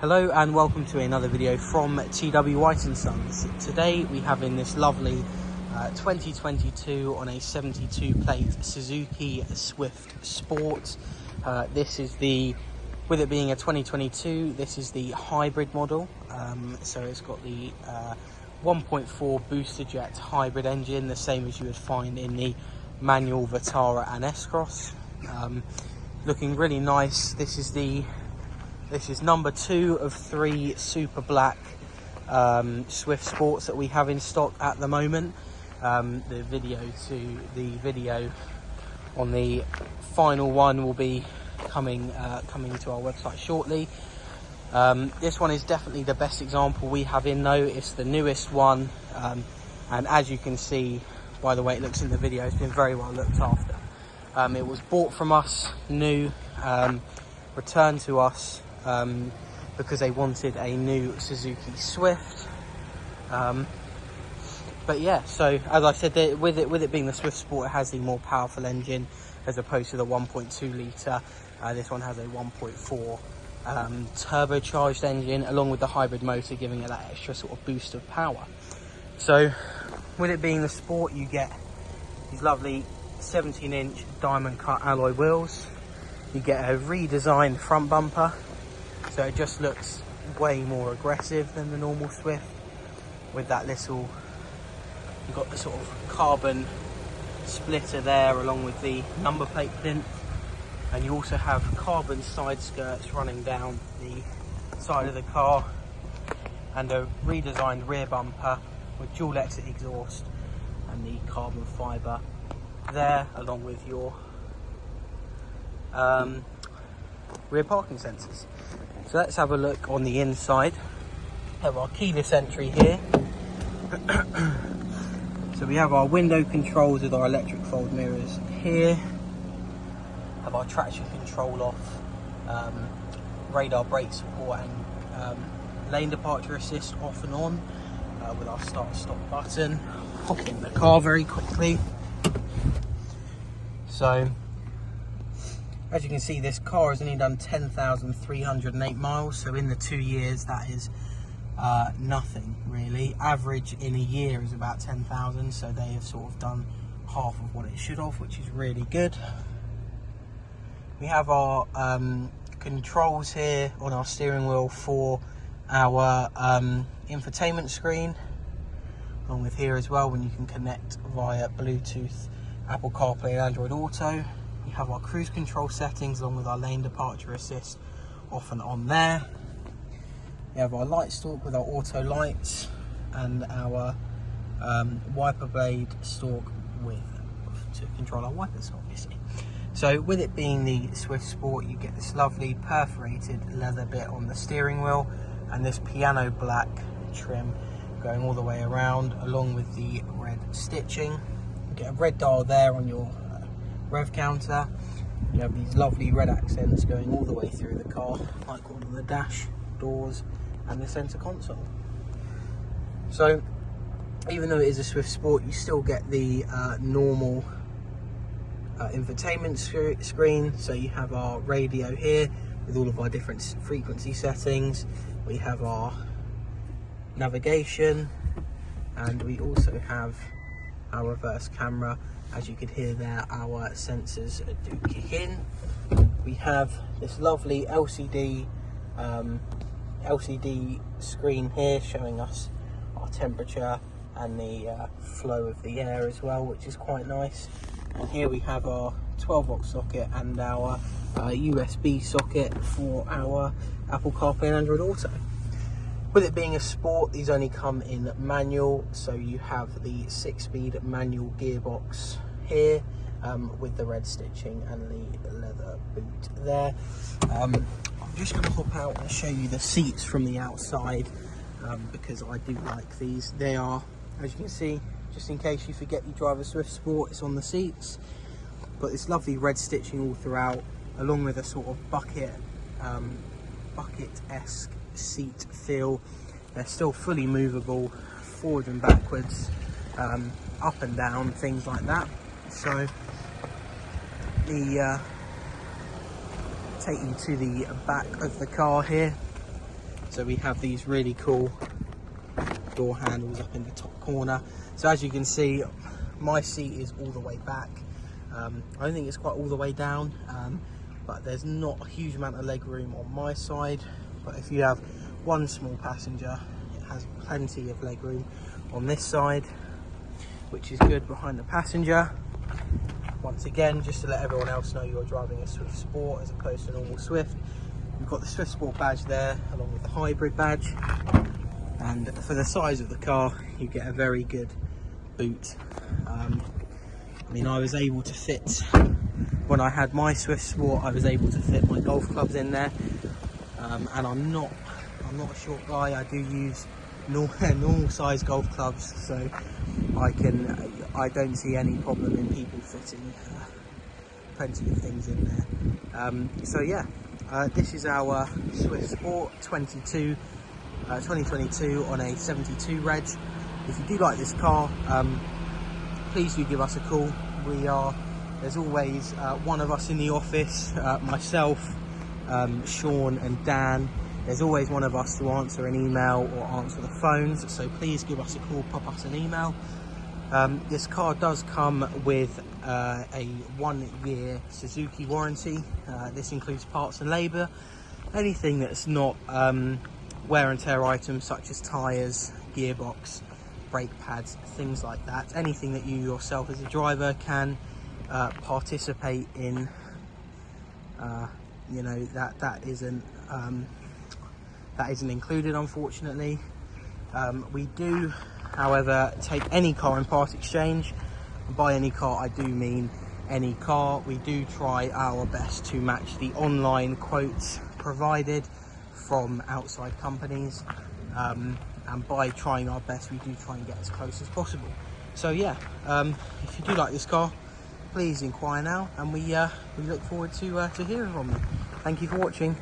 Hello and welcome to another video from TW White & Sons. Today we have in this lovely 2022 on a 72 plate Suzuki Swift Sport. This is the, with it being a 2022, this is the hybrid model. So it's got the 1.4 Boosterjet hybrid engine, the same as you would find in the manual Vitara and S-Cross. Looking really nice. This is number 2 of 3 super black Swift Sports that we have in stock at the moment. The video on the final one will be coming to our website shortly. This one is definitely the best example we have in though. It's the newest one, and as you can see by the way it looks in the video, it's been very well looked after. It was bought from us new, returned to us because they wanted a new Suzuki Swift. But yeah, so as I said, with it being the Swift Sport, it has the more powerful engine as opposed to the 1.2 litre. This one has a 1.4 turbocharged engine, along with the hybrid motor, giving it that extra sort of boost of power. So with it being the Sport, you get these lovely 17-inch diamond cut alloy wheels. You get a redesigned front bumper, so it just looks way more aggressive than the normal Swift. With that little, you've got the sort of carbon splitter there along with the number plate plinth, and you also have carbon side skirts running down the side of the car, and a redesigned rear bumper with dual exit exhaust and the carbon fibre there, along with your rear parking sensors. So let's have a look on the inside. We have our keyless entry here. So we have our window controls with our electric fold mirrors here. Have our traction control off, radar brake support and lane departure assist off and on, with our start stop button. Hop in the car very quickly. So as you can see, this car has only done 10,308 miles, so in the 2 years that is nothing really. Average in a year is about 10,000, so they have sort of done half of what it should have, which is really good. We have our controls here on our steering wheel for our infotainment screen, along with here as well when you can connect via Bluetooth, Apple CarPlay and Android Auto. We have our cruise control settings along with our lane departure assist off and on there. We have our light stalk with our auto lights and our wiper blade stalk to control our wipers, obviously. So with it being the Swift Sport, you get this lovely perforated leather bit on the steering wheel and this piano black trim going all the way around, along with the red stitching. You get a red dial there on your rev counter. You have these lovely red accents going all the way through the car, like on the dash, doors and the centre console. So even though it is a Swift Sport, you still get the normal infotainment screen. So you have our radio here with all of our different frequency settings. We have our navigation, and we also have our reverse camera. As you could hear there, our sensors do kick in. We have this lovely LCD screen here showing us our temperature and the flow of the air as well, which is quite nice. And here we have our 12-volt socket and our USB socket for our Apple CarPlay and Android Auto. With it being a Sport, these only come in manual, so you have the 6-speed manual gearbox here, with the red stitching and the leather boot there. I'm just going to hop out and show you the seats from the outside, because I do like these. They are, as you can see, just in case you forget you drive a Swift Sport, it's on the seats. But this lovely red stitching all throughout, along with a sort of bucket-esque seat feel. They're still fully movable, forward and backwards, up and down, things like that. So the take you to the back of the car here. So we have these really cool door handles up in the top corner. So as you can see, my seat is all the way back. I don't think it's quite all the way down, but there's not a huge amount of leg room on my side. But if you have one small passenger, it has plenty of leg room on this side, which is good behind the passenger. Once again, just to let everyone else know, you're driving a Swift Sport as opposed to a normal Swift. You've got the Swift Sport badge there, along with the hybrid badge. And for the size of the car, you get a very good boot. I mean, I was able to fit, when I had my Swift Sport, I was able to fit my golf clubs in there. And I'm not a short guy. I do use normal size golf clubs, so I don't see any problem in people fitting plenty of things in there. So yeah, this is our Swift Sport 2022 on a 72 reg. If you do like this car, please do give us a call. There's always one of us in the office, myself, Sean and Dan. There's always one of us to answer an email or answer the phones, so please give us a call, pop us an email. This car does come with a 1-year Suzuki warranty. This includes parts and labour, anything that's not wear and tear items such as tyres, gearbox, brake pads, things like that. Anything that you yourself as a driver can participate in, you know, that isn't included, unfortunately. We do, however, take any car in part exchange. By any car, I do mean any car. We do try our best to match the online quotes provided from outside companies, and by trying our best, we do try and get as close as possible. So yeah, if you do like this car, please inquire now, and we look forward to hearing from you. Thank you for watching.